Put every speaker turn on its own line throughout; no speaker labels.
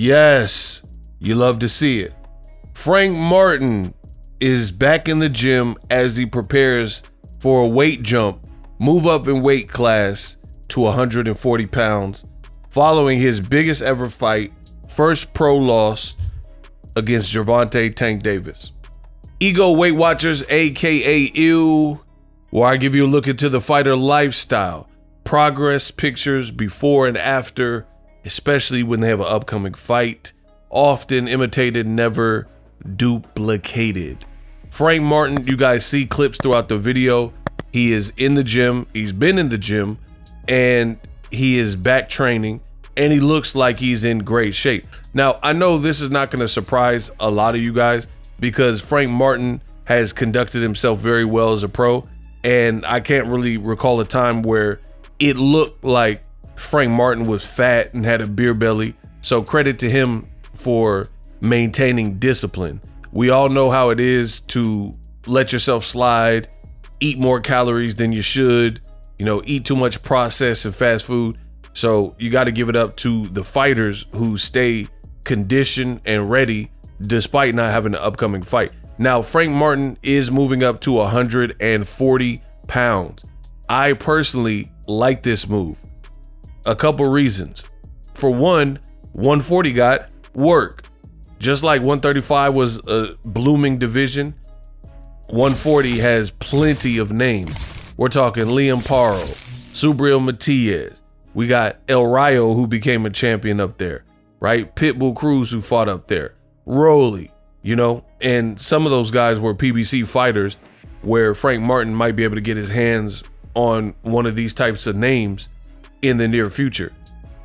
Yes, you love to see it. Frank Martin is back in the gym as he prepares for a weight jump, move up in weight class to 140 pounds, following his biggest ever fight, first pro loss against Gervonta Tank Davis. Ego Weight Watchers, aka EW, where I give you a look into the fighter lifestyle, progress pictures before and after, especially when they have an upcoming fight, often imitated, never duplicated. Frank Martin, you guys see clips throughout the video. He is in the gym, he's been in the gym, and he is back training, and he looks like he's in great shape. Now, I know this is not gonna surprise a lot of you guys because Frank Martin has conducted himself very well as a pro, and I can't really recall a time where it looked like Frank Martin was fat and had a beer belly. So credit to him for maintaining discipline. We all know how it is to let yourself slide, eat more calories than you should, eat too much processed and fast food. So you got to give it up to the fighters who stay conditioned and ready despite not having an upcoming fight. Now, Frank Martin is moving up to 140 pounds. I personally like this move. A couple reasons. For one, 140 got work. Just like 135 was a blooming division, 140 has plenty of names. We're talking Liam Paro, Subriel Matias. We got El Rayo, who became a champion up there, right? Pitbull Cruz, who fought up there. Rolly, and some of those guys were PBC fighters where Frank Martin might be able to get his hands on one of these types of names in the near future.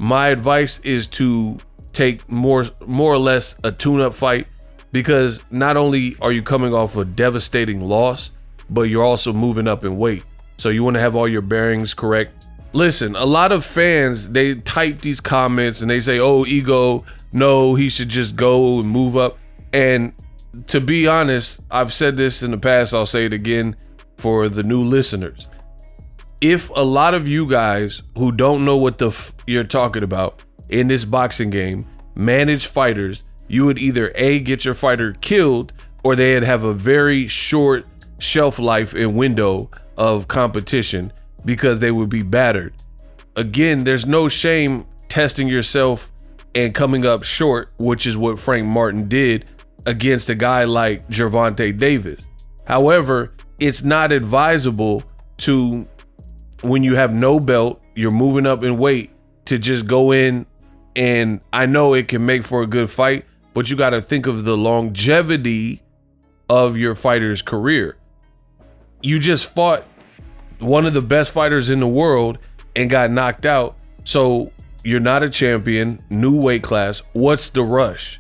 My advice is to take more or less a tune-up fight, because not only are you coming off a devastating loss, but you're also moving up in weight. So you want to have all your bearings correct. Listen, a lot of fans, they type these comments and they say, oh, Ego, no, he should just go and move up. And to be honest, I've said this in the past, I'll say it again for the new listeners. If a lot of you guys who don't know what you're talking about in this boxing game manage fighters, you would either A, get your fighter killed, or they'd have a very short shelf life and window of competition because they would be battered. Again, there's no shame testing yourself and coming up short, which is what Frank Martin did against a guy like Gervonta Davis. However, it's not advisable to, when you have no belt, you're moving up in weight, to just go in, and I know it can make for a good fight, but you got to think of the longevity of your fighter's career. You just fought one of the best fighters in the world and got knocked out. So you're not a champion, new weight class. What's the rush?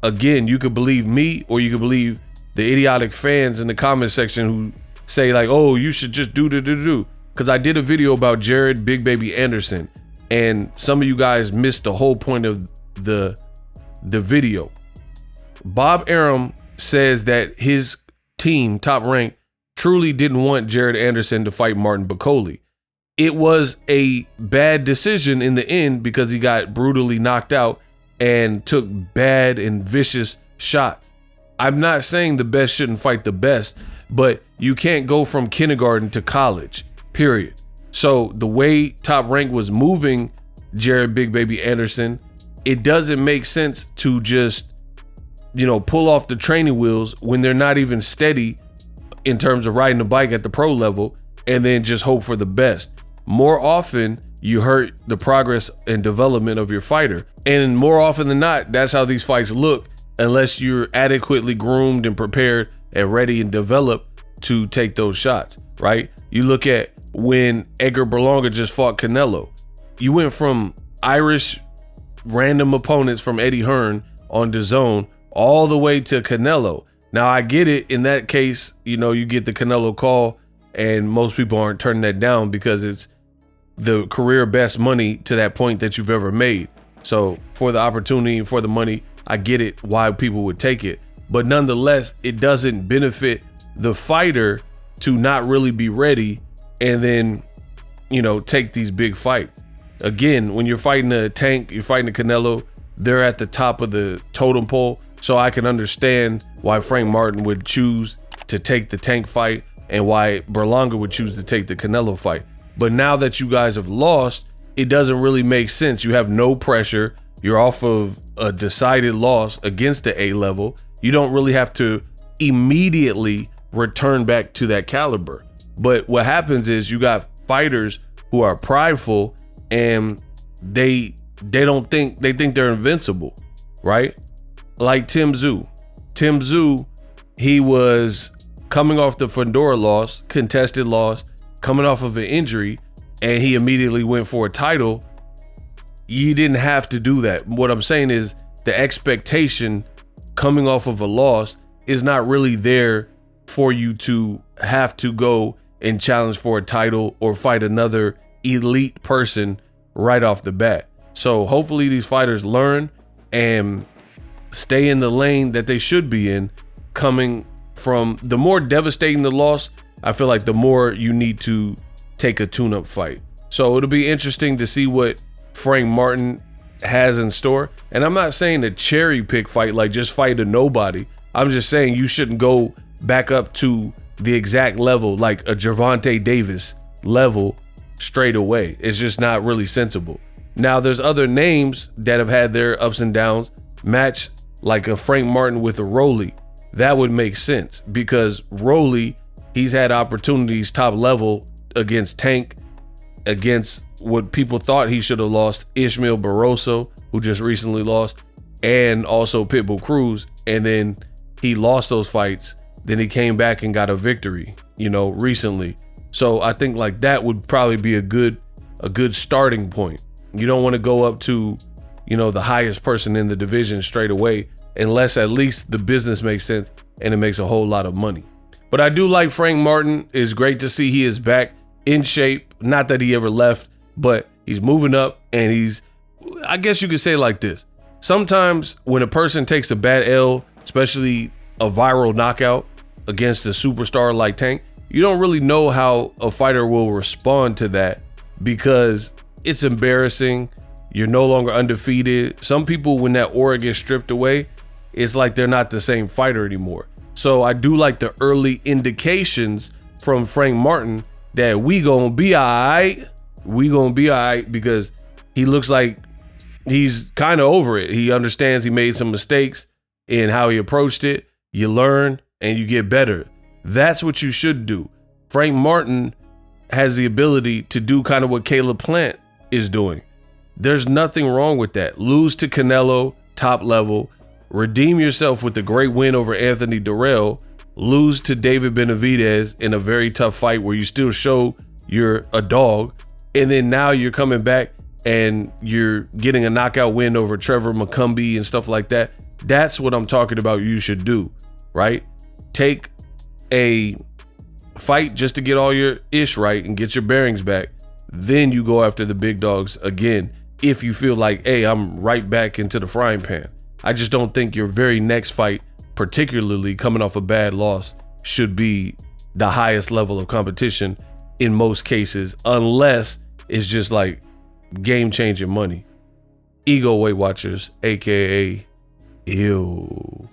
Again, you could believe me or you could believe the idiotic fans in the comment section who say like, oh, you should just do. Because I did a video about Jared Big Baby Anderson, and some of you guys missed the whole point of the video. Bob Arum says that his team, Top Rank, truly didn't want Jared Anderson to fight Martin Bakole. It was a bad decision in the end because he got brutally knocked out and took bad and vicious shots. I'm not saying the best shouldn't fight the best, but you can't go from kindergarten to college, period. So the way Top Rank was moving Jared Big Baby Anderson, it doesn't make sense to just, pull off the training wheels when they're not even steady in terms of riding a bike at the pro level, and then just hope for the best. More often, you hurt the progress and development of your fighter. And more often than not, that's how these fights look, unless you're adequately groomed and prepared and ready and developed to take those shots, right? You look at when Edgar Berlanga just fought Canelo. You went from Irish random opponents from Eddie Hearn on DAZN all the way to Canelo. Now, I get it. In that case, you get the Canelo call, and most people aren't turning that down because it's the career best money to that point that you've ever made. So for the opportunity and for the money, I get it why people would take it. But nonetheless, it doesn't benefit the fighter to not really be ready and then, take these big fights. Again, when you're fighting a Tank, you're fighting a Canelo, they're at the top of the totem pole. So I can understand why Frank Martin would choose to take the Tank fight and why Berlanga would choose to take the Canelo fight. But now that you guys have lost, it doesn't really make sense. You have no pressure. You're off of a decided loss against the A level. You don't really have to immediately return back to that caliber. But what happens is you got fighters who are prideful and they think they're invincible, right? Like Tim Tszyu. Tim Tszyu, he was coming off the Fundora loss, contested loss, coming off of an injury, and he immediately went for a title. You didn't have to do that. What I'm saying is the expectation coming off of a loss is not really there for you to have to go and challenge for a title or fight another elite person right off the bat. So hopefully these fighters learn and stay in the lane that they should be in. Coming from the more devastating the loss, I feel like the more you need to take a tune-up fight. So it'll be interesting to see what Frank Martin has in store. And I'm not saying a cherry pick fight, like just fight a nobody. I'm just saying you shouldn't go back up to the exact level, like a Gervonta Davis level straight away. It's just not really sensible. Now there's other names that have had their ups and downs. Match like a Frank Martin with a Rolly. That would make sense because Rolly, he's had opportunities top level against Tank, against what people thought he should have lost, Ishmael Barroso, who just recently lost, and also Pitbull Cruz. And then he lost those fights. Then he came back and got a victory, recently. So I think like that would probably be a good starting point. You don't want to go up to, the highest person in the division straight away, unless at least the business makes sense and it makes a whole lot of money. But I do like Frank Martin. It's great to see he is back in shape. Not that he ever left, but he's moving up, and I guess you could say it like this. Sometimes when a person takes a bad L, especially a viral knockout against a superstar like Tank, you don't really know how a fighter will respond to that because it's embarrassing. You're no longer undefeated. Some people, when that aura gets stripped away, it's like they're not the same fighter anymore. So I do like the early indications from Frank Martin that we gonna be all right. We gonna be all right because he looks like he's kind of over it. He understands he made some mistakes in how he approached it. You learn and you get better. That's what you should do. Frank Martin has the ability to do kind of what Caleb Plant is doing. There's nothing wrong with that. Lose to Canelo, top level. Redeem yourself with the great win over Anthony Durrell. Lose to David Benavidez in a very tough fight where you still show you're a dog. And then now you're coming back and you're getting a knockout win over Trevor McCumbee and stuff like that. That's what I'm talking about you should do, right? Take a fight just to get all your ish right and get your bearings back. Then you go after the big dogs again if you feel like, hey, I'm right back into the frying pan. I just don't think your very next fight, particularly coming off a bad loss, should be the highest level of competition in most cases, unless it's just like game-changing money. Ego Weight Watchers, aka Ew.